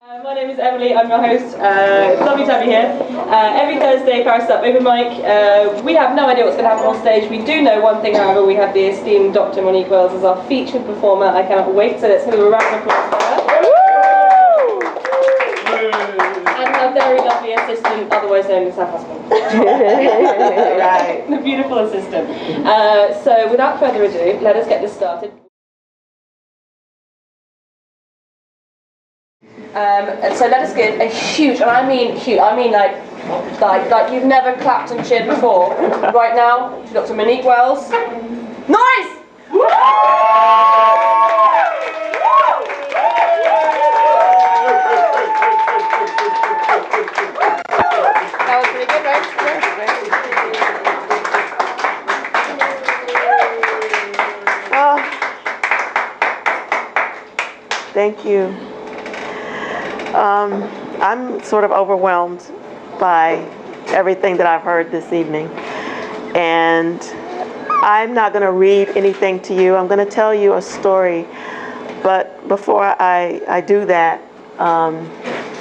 My name is Emily, I'm your host. It's lovely to have you here. Every Thursday, Paris Up Open Mic. We have no idea what's going to happen on stage. We do know one thing, however, we have the esteemed Dr. Monique Wells as our featured performer. I cannot wait, so let's have a round of applause for her. And her very lovely assistant, otherwise known as her husband. Right. The beautiful assistant. So without further ado, let us get this started. So let us give a huge, and I mean huge, I mean like you've never clapped and cheered before, right now, to Dr. Monique Wells. Noise! That was pretty good, right? Oh, thank you. I'm sort of overwhelmed by everything that I've heard this evening, and I'm not going to read anything to you. I'm going to tell you a story, but before I do that,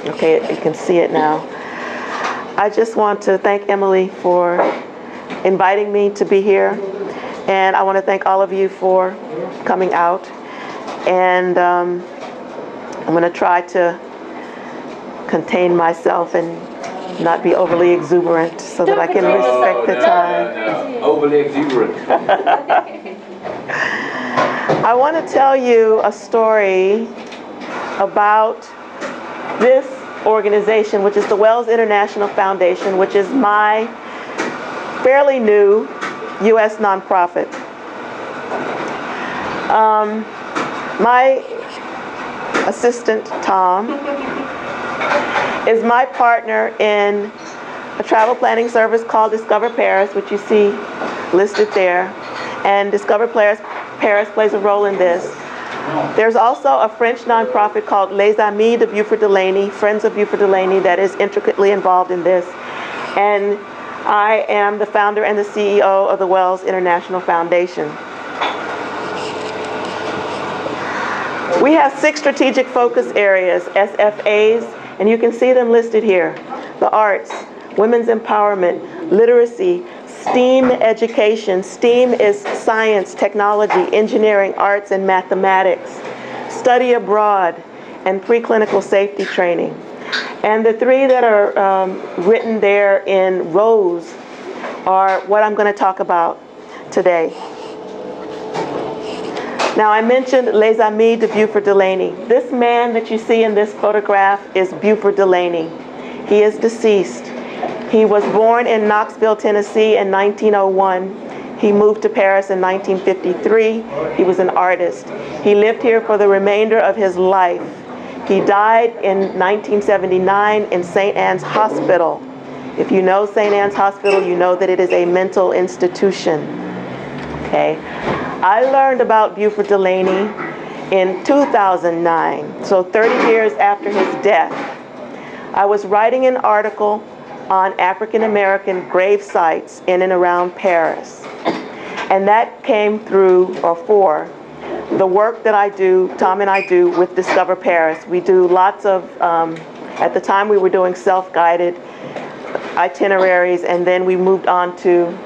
okay, you can see it now. I just want to thank Emily for inviting me to be here, and I want to thank all of you for coming out, and I'm going to try to contain myself and not be overly exuberant so that I can respect the time. Overly exuberant. I want to tell you a story about this organization, which is the Wells International Foundation, which is my fairly new U.S. nonprofit. My assistant, Tom, is my partner in a travel planning service called Discover Paris, which you see listed there. And Discover Paris plays a role in this. There's also a French nonprofit called Les Amis de Beauford Delaney, Friends of Beauford Delaney, that is intricately involved in this. And I am the founder and the CEO of the Wells International Foundation. We have 6 strategic focus areas, SFAs, and you can see them listed here. The arts, women's empowerment, literacy, STEAM education. STEAM is science, technology, engineering, arts, and mathematics. Study abroad, and preclinical safety training. And the 3 that are written there in rows are what I'm going to talk about today. Now, I mentioned Les Amis de Beauford Delaney. This man that you see in this photograph is Beauford Delaney. He is deceased. He was born in Knoxville, Tennessee in 1901. He moved to Paris in 1953. He was an artist. He lived here for the remainder of his life. He died in 1979 in St. Anne's Hospital. If you know St. Anne's Hospital, you know that it is a mental institution. Okay. I learned about Beauford Delaney in 2009, so 30 years after his death. I was writing an article on African American grave sites in and around Paris. And that came through, or for, the work that I do, Tom and I do with Discover Paris. We do lots of, at the time we were doing self-guided itineraries, and then we moved on to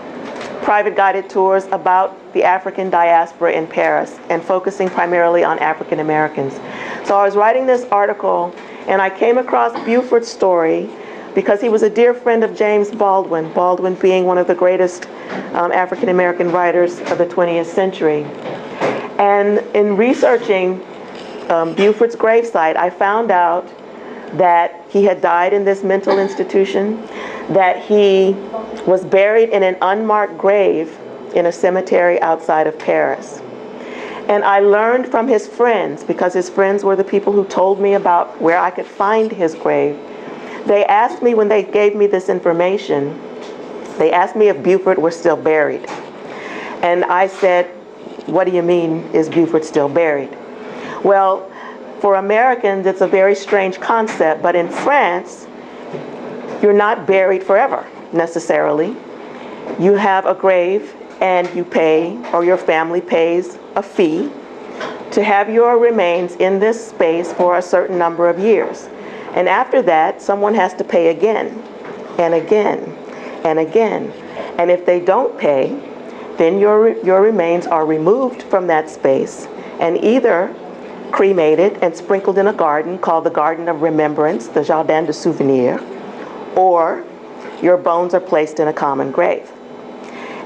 private guided tours about the African diaspora in Paris and focusing primarily on African Americans. So I was writing this article and I came across Beauford's story because he was a dear friend of James Baldwin, Baldwin being one of the greatest African American writers of the 20th century. And in researching Beauford's gravesite, I found out that he had died in this mental institution, that he was buried in an unmarked grave in a cemetery outside of Paris. And I learned from his friends, because his friends were the people who told me about where I could find his grave. They asked me, when they gave me this information, they asked me if Beauford were still buried. And I said, what do you mean, is Beauford still buried? Well, for Americans, it's a very strange concept, but in France, you're not buried forever, necessarily. You have a grave and you pay, or your family pays, a fee to have your remains in this space for a certain number of years. And after that, someone has to pay again, and again, and again. And if they don't pay, then your remains are removed from that space and either cremated and sprinkled in a garden called the Garden of Remembrance, the Jardin de Souvenir, or your bones are placed in a common grave.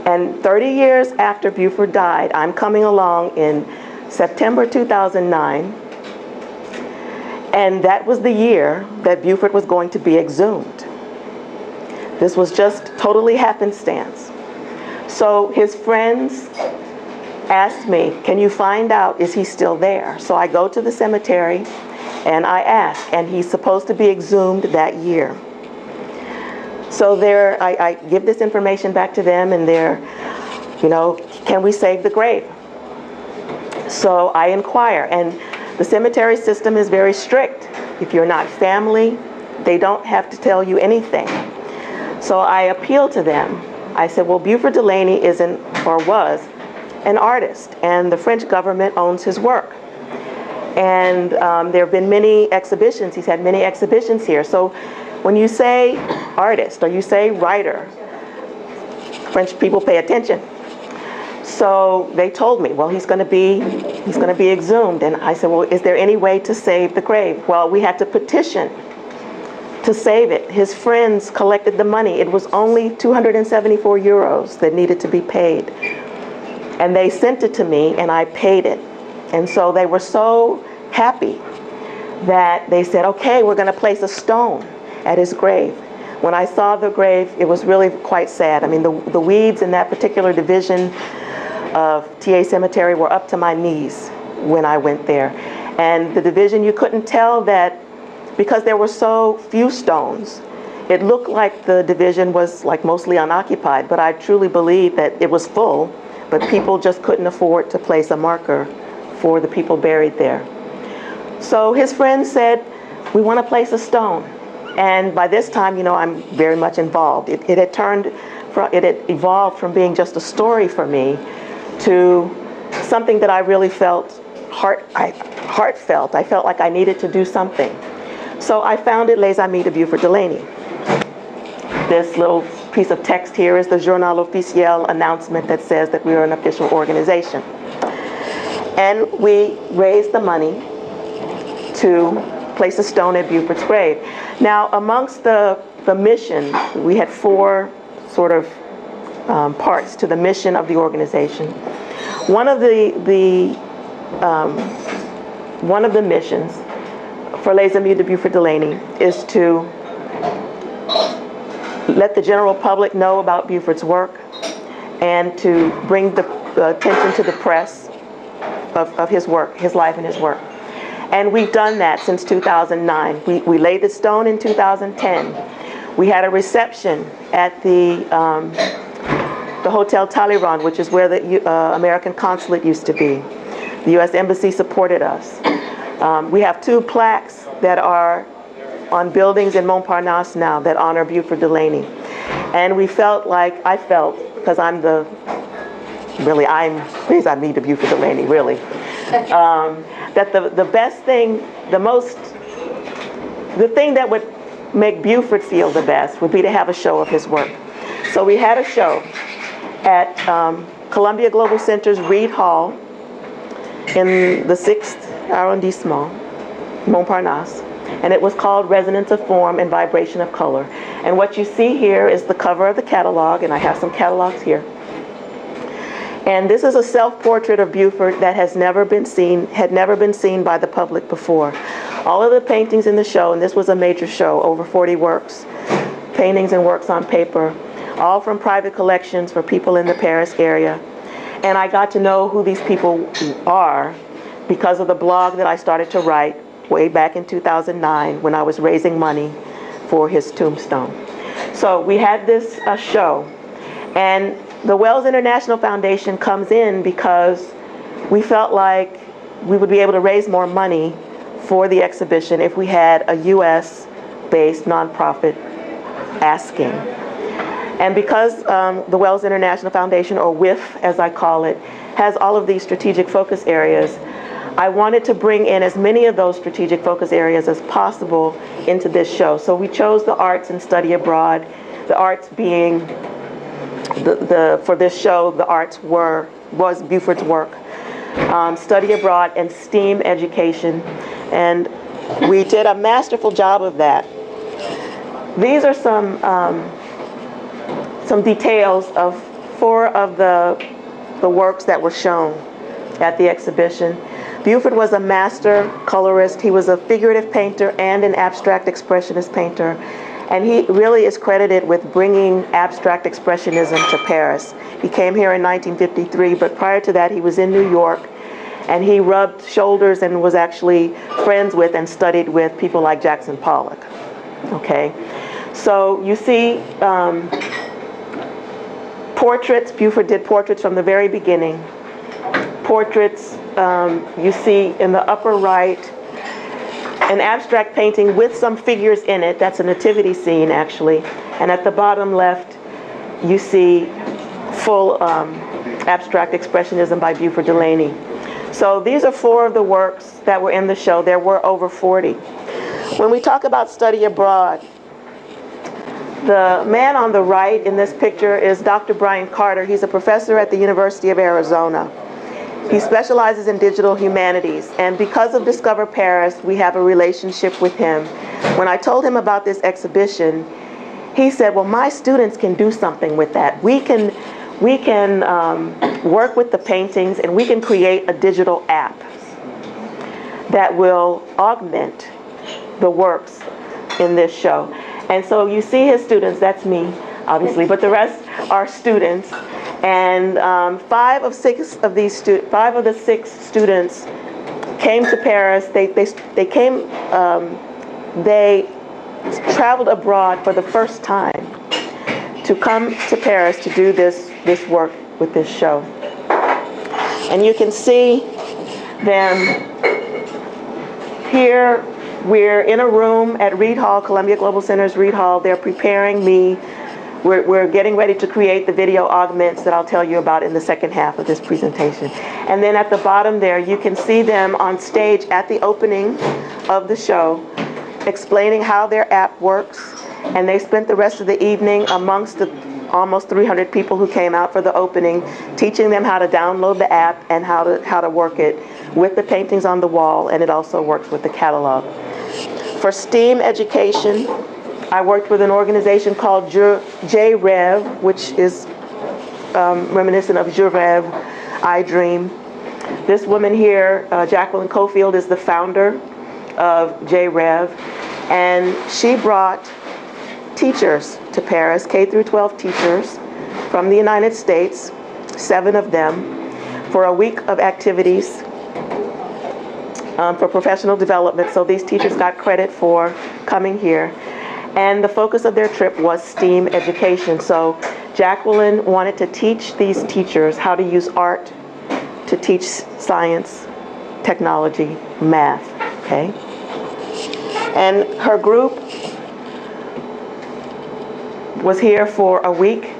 And 30 years after Beaufort died, I'm coming along in September 2009, and that was the year that Beaufort was going to be exhumed. This was just totally happenstance. So his friends asked me, can you find out, is he still there? So I go to the cemetery and I ask, and he's supposed to be exhumed that year. So I give this information back to them, and they're, can we save the grave? So I inquire, and the cemetery system is very strict. If you're not family, they don't have to tell you anything. So I appeal to them. I said, well, Beaufort Delaney was an artist, and the French government owns his work. And there have been many exhibitions. He's had many exhibitions here. So when you say artist or you say writer, French people pay attention. So they told me, well, he's going to be exhumed. And I said, well, is there any way to save the grave? Well, we had to petition to save it. His friends collected the money. It was only 274 euros that needed to be paid. And they sent it to me, and I paid it. And so they were so happy that they said, okay, we're going to place a stone at his grave. When I saw the grave, it was really quite sad. I mean, the weeds in that particular division of TA Cemetery were up to my knees when I went there. And the division, you couldn't tell that, because there were so few stones, it looked like the division was like mostly unoccupied, but I truly believe that it was full, but people just couldn't afford to place a marker for the people buried there. So his friends said, we want to place a stone. And by this time, I'm very much involved. It had evolved from being just a story for me to something that I really felt heartfelt. I felt like I needed to do something. So I founded Les Amis de Beaufort Delaney. This little piece of text here is the Journal Officiel announcement that says that we are an official organization. And we raised the money to place a stone at Beaufort's grave. Now, amongst the mission, we had four sort of parts to the mission of the organization. One of the missions for Les Amis de Beaufort Delaney is to let the general public know about Beaufort's work and to bring the attention to the press of his work, his life and his work. And we've done that since 2009. We laid the stone in 2010. We had a reception at the Hotel Talleyrand, which is where the American consulate used to be. The U.S. Embassy supported us. We have 2 plaques that are on buildings in Montparnasse now that honor Beaufort Delaney. And we felt like, I felt, because I'm Les Amis de Beaufort Delaney, really, that the best thing, the thing that would make Beaufort feel the best would be to have a show of his work. So we had a show at Columbia Global Center's Reed Hall in the 6th arrondissement, Montparnasse, and it was called Resonance of Form and Vibration of Color. And what you see here is the cover of the catalog, and I have some catalogs here. And this is a self-portrait of Beaufort that had never been seen by the public before. All of the paintings in the show, and this was a major show, over 40 works, paintings and works on paper, all from private collections for people in the Paris area. And I got to know who these people are because of the blog that I started to write way back in 2009 when I was raising money for his tombstone. So we had this show, and the Wells International Foundation comes in because we felt like we would be able to raise more money for the exhibition if we had a US-based nonprofit asking. And because the Wells International Foundation, or WIF as I call it, has all of these strategic focus areas, I wanted to bring in as many of those strategic focus areas as possible into this show. So we chose the arts and study abroad, the arts being for this show, the arts was Beauford's work. Study abroad and STEAM education, and we did a masterful job of that. These are some details of 4 of the works that were shown at the exhibition. Beauford was a master colorist. He was a figurative painter and an abstract expressionist painter. And he really is credited with bringing abstract expressionism to Paris. He came here in 1953, but prior to that he was in New York, and he rubbed shoulders and was actually friends with and studied with people like Jackson Pollock. Okay, so you see portraits. Beauford did portraits from the very beginning. Portraits, you see in the upper right, an abstract painting with some figures in it. That's a nativity scene, actually. And at the bottom left, you see full abstract expressionism by Beauford Delaney. So these are 4 of the works that were in the show. There were over 40. When we talk about study abroad, the man on the right in this picture is Dr. Brian Carter. He's a professor at the University of Arizona. He specializes in digital humanities, and because of Discover Paris, we have a relationship with him. When I told him about this exhibition, he said, well, my students can do something with that. We can work with the paintings, and we can create a digital app that will augment the works in this show. And so you see his students, that's me, obviously, but the rest are students. And 5 of the 6 students came to Paris. They traveled abroad for the first time to come to Paris to do this work with this show. And you can see them here. We're in a room at Reed Hall, Columbia Global Center's Reed Hall. They're preparing me. We're getting ready to create the video augments that I'll tell you about in the second half of this presentation. And then at the bottom there, you can see them on stage at the opening of the show, explaining how their app works. And they spent the rest of the evening amongst the almost 300 people who came out for the opening, teaching them how to download the app and how to work it with the paintings on the wall, and it also works with the catalog. For STEAM education, I worked with an organization called Je Rêve, which is reminiscent of Je Rêve, I Dream. This woman here, Jacqueline Cofield, is the founder of Je Rêve, and she brought teachers to Paris, K through 12 teachers from the United States, 7 of them, for a week of activities for professional development. So these teachers got credit for coming here. And the focus of their trip was STEAM education. So Jacqueline wanted to teach these teachers how to use art to teach science, technology, math, okay? And her group was here for a week.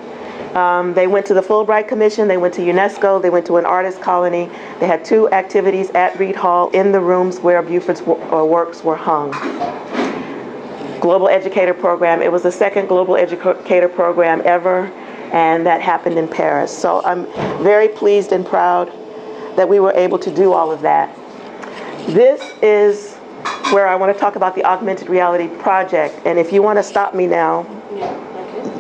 They went to the Fulbright Commission, they went to UNESCO, they went to an artist colony. They had 2 activities at Reed Hall in the rooms where Beauford's works were hung. Global Educator Program. It was the second Global Educator Program ever, and that happened in Paris. So I'm very pleased and proud that we were able to do all of that. This is where I want to talk about the Augmented Reality Project, and if you want to stop me now,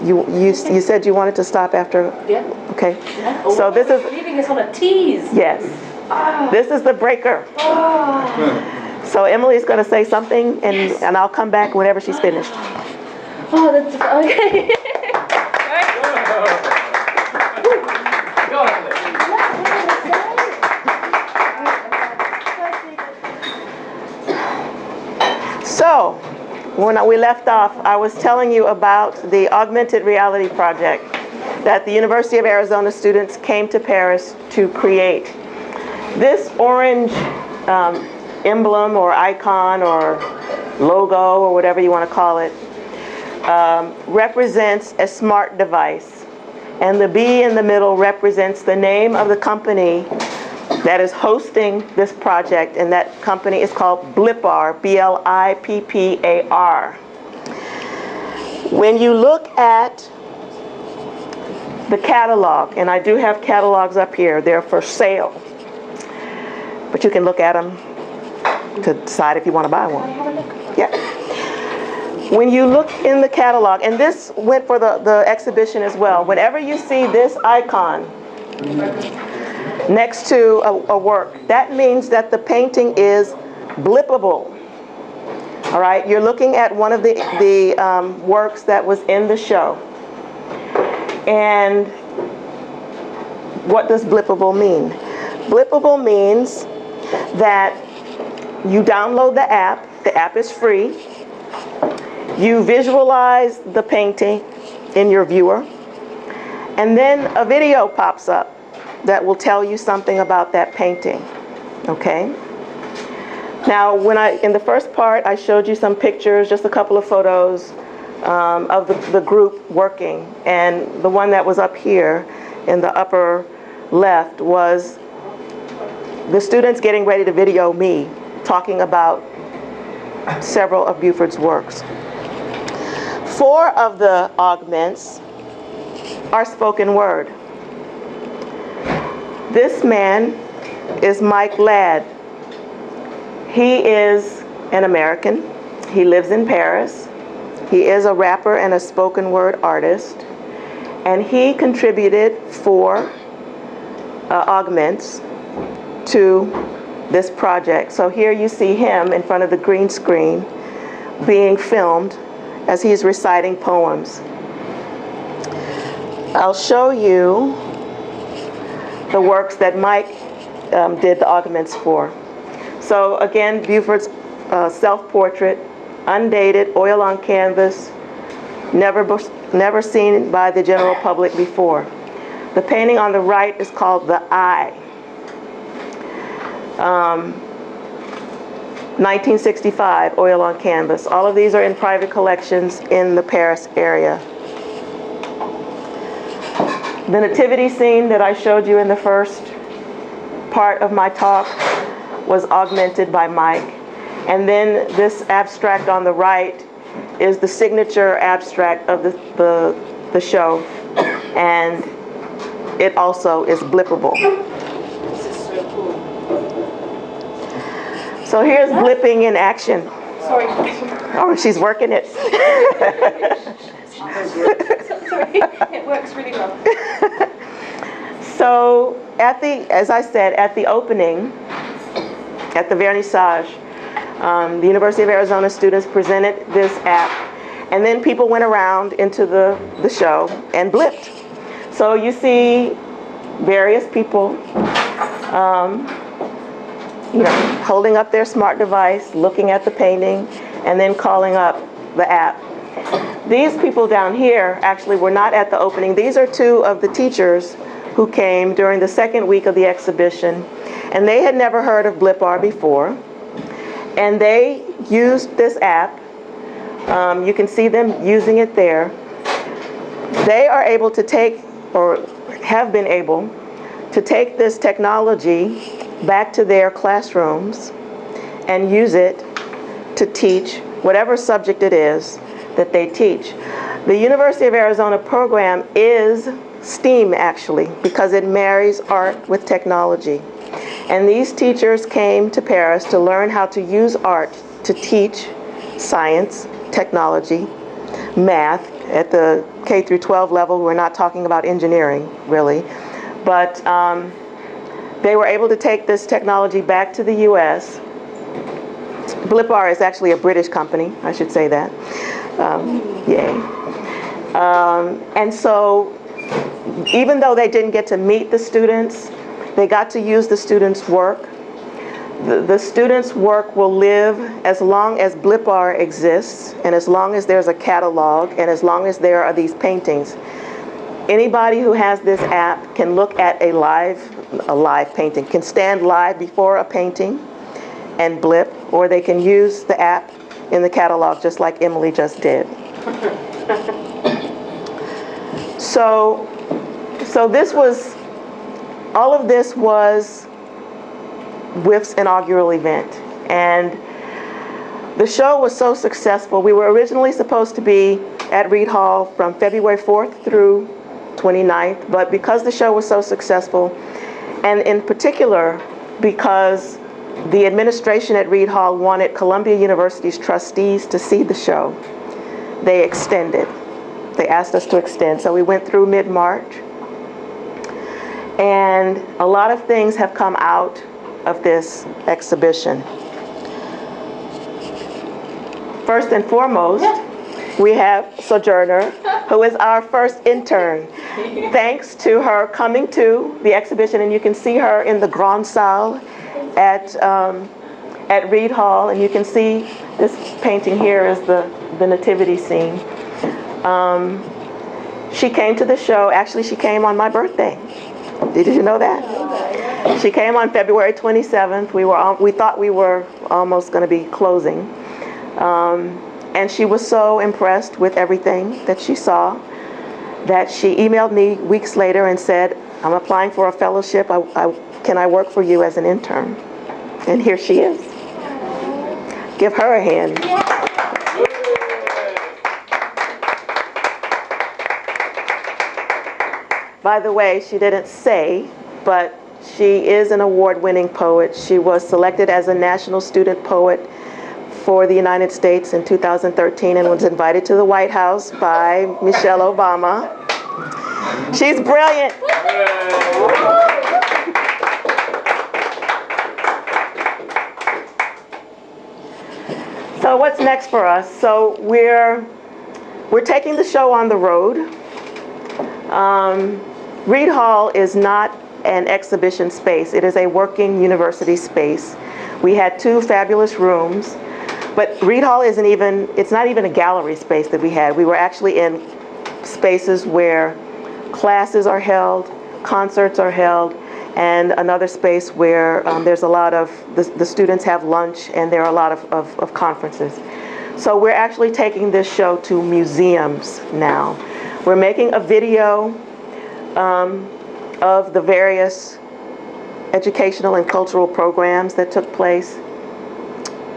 you said you wanted to stop after? Yeah. Okay. Yeah. So this is leaving us on a tease. Yes. This is the breaker. So Emily's going to say something, and I'll come back whenever she's finished. Oh, that's okay. So, when we left off, I was telling you about the Augmented Reality Project that the University of Arizona students came to Paris to create. This orange emblem or icon or logo or whatever you want to call it represents a smart device, and the B in the middle represents the name of the company that is hosting this project, and that company is called Blippar, B-L-I-P-P-A-R. When you look at the catalog, and I do have catalogs up here, they're for sale, but you can look at them to decide if you want to buy one. Yeah. When you look in the catalog, and this went for the exhibition as well, whenever you see this icon next to a work, that means that the painting is blippable. All right, you're looking at one of the works that was in the show. And what does blippable mean? Blippable means that you download the app is free, you visualize the painting in your viewer, and then a video pops up that will tell you something about that painting, okay? Now, in the first part, I showed you some pictures, just a couple of photos of the group working, and the one that was up here in the upper left was the students getting ready to video me talking about several of Beauford's works. 4 of the augments are spoken word. This man is Mike Ladd. He is an American. He lives in Paris. He is a rapper and a spoken word artist. And he contributed 4 augments to this project. So here you see him in front of the green screen being filmed as he's reciting poems. I'll show you the works that Mike did the augments for. So again, Beauford's self-portrait, undated, oil on canvas, never seen by the general public before. The painting on the right is called The Eye. 1965, oil on canvas. All of these are in private collections in the Paris area. The nativity scene that I showed you in the first part of my talk was augmented by Mike. And then this abstract on the right is the signature abstract of the show. And it also is blippable. This is so cool. So here's blipping in action. Sorry. Oh, she's working it. Sorry, it works really well. So as I said, at the opening, at the vernissage, the University of Arizona students presented this app, and then people went around into the show and blipped. So you see various people holding up their smart device, looking at the painting, and then calling up the app. These people down here actually were not at the opening. These are 2 of the teachers who came during the second week of the exhibition, and they had never heard of Blippar before, and they used this app. You can see them using it there. They are able to take, or have been able to take this technology back to their classrooms and use it to teach whatever subject it is that they teach. The University of Arizona program is STEAM, actually, because it marries art with technology. And these teachers came to Paris to learn how to use art to teach science, technology, math. At the K through 12 level, we're not talking about engineering, really. But they were able to take this technology back to the US. Blippar is actually a British company, I should say that. Yay. And so even though they didn't get to meet the students, they got to use the students' work. The students' work will live as long as Blippar exists, and as long as there's a catalog, and as long as there are these paintings. Anybody who has this app can look at a live painting, can stand live before a painting and blip, or they can use the app in the catalog just like Emily just did. So this was, all of this was WIF's inaugural event. And the show was so successful. We were originally supposed to be at Reed Hall from February 4th through 29th, but because the show was so successful, and in particular because the administration at Reed Hall wanted Columbia University's trustees to see the show, they extended. They asked us to extend, so we went through mid-March. And a lot of things have come out of this exhibition. First and foremost, we have Sojourner, who is our first intern. Thanks to her coming to the exhibition, and you can see her in the Grand Salle at Reed Hall, and you can see this painting here is the nativity scene. She came to the show. Actually, she came on my birthday. Did you know that? She came on February 27th. We thought we were almost going to be closing. And she was so impressed with everything that she saw that she emailed me weeks later and said, I'm applying for a fellowship. Can I work for you as an intern? And here she is. Give her a hand. By the way, she didn't say, but she is an award-winning poet. She was selected as a National Student Poet for the United States in 2013 and was invited to the White House by Michelle Obama. She's brilliant. So what's next for us? So we're taking the show on the road. Reed Hall is not an exhibition space. It is a working university space. We had 2 fabulous rooms, but Reed Hall it's not even a gallery space that we had. We were actually in spaces where classes are held, concerts are held, and another space where there's a lot of, the students have lunch and there are a lot of conferences. So we're actually taking this show to museums now. We're making a video of the various educational and cultural programs that took place.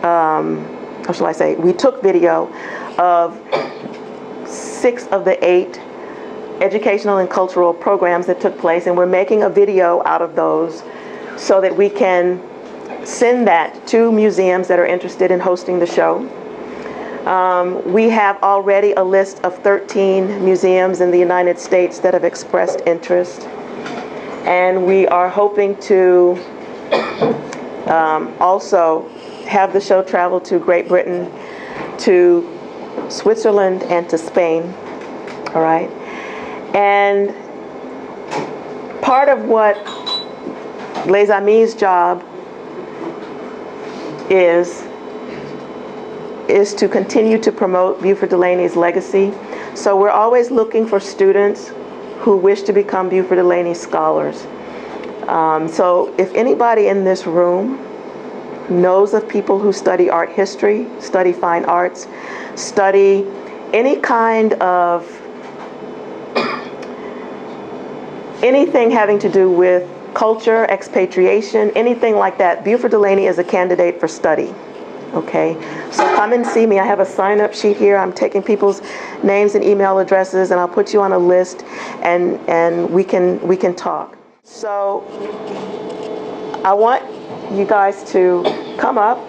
How shall I say? We took video of 6 of the 8 educational and cultural programs that took place, and we're making a video out of those so that we can send that to museums that are interested in hosting the show. We have already a list of 13 museums in the United States that have expressed interest, and we are hoping to also have the show travel to Great Britain, to Switzerland, and to Spain. All right. And part of what Les Amis' job is to continue to promote Beauford Delaney's legacy. So we're always looking for students who wish to become Beauford Delaney scholars. So if anybody in this room knows of people who study art history, study fine arts, study any kind of anything having to do with culture, expatriation, anything like that, Beauford Delaney is a candidate for study. Okay, so come and see me. I have a sign-up sheet here. I'm taking people's names and email addresses, and I'll put you on a list, and we can talk. So I want you guys to come up,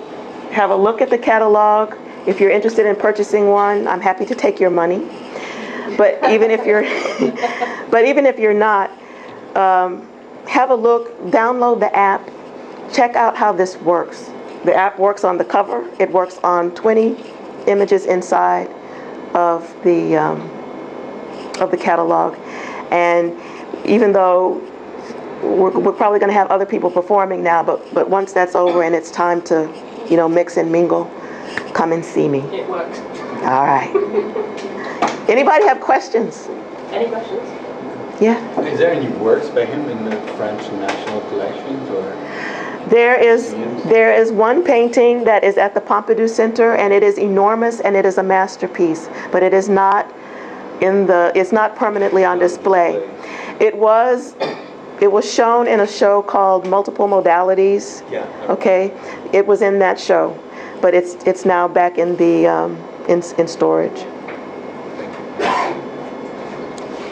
have a look at the catalog. If you're interested in purchasing one, I'm happy to take your money. But even if you're not, have a look, download the app, check out how this works. The app works on the cover. It works on 20 images inside of the catalog. And even though we're probably going to have other people performing now, but once that's over and it's time to, mix and mingle, come and see me. It works. All right. Anybody have questions? Any questions? Yeah. Is there any works by him in the French National Collections, or? There is one painting that is at the Pompidou Center, and it is enormous, and it is a masterpiece, but it is not it's not permanently on display. It was It was shown in a show called Multiple Modalities. Yeah. Okay, it was in that show, but it's now back in the in storage.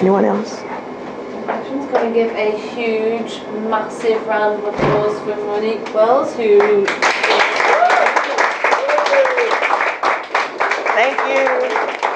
Anyone else? I'm just going to give a huge, massive round of applause for Monique Wells, who... Thank you.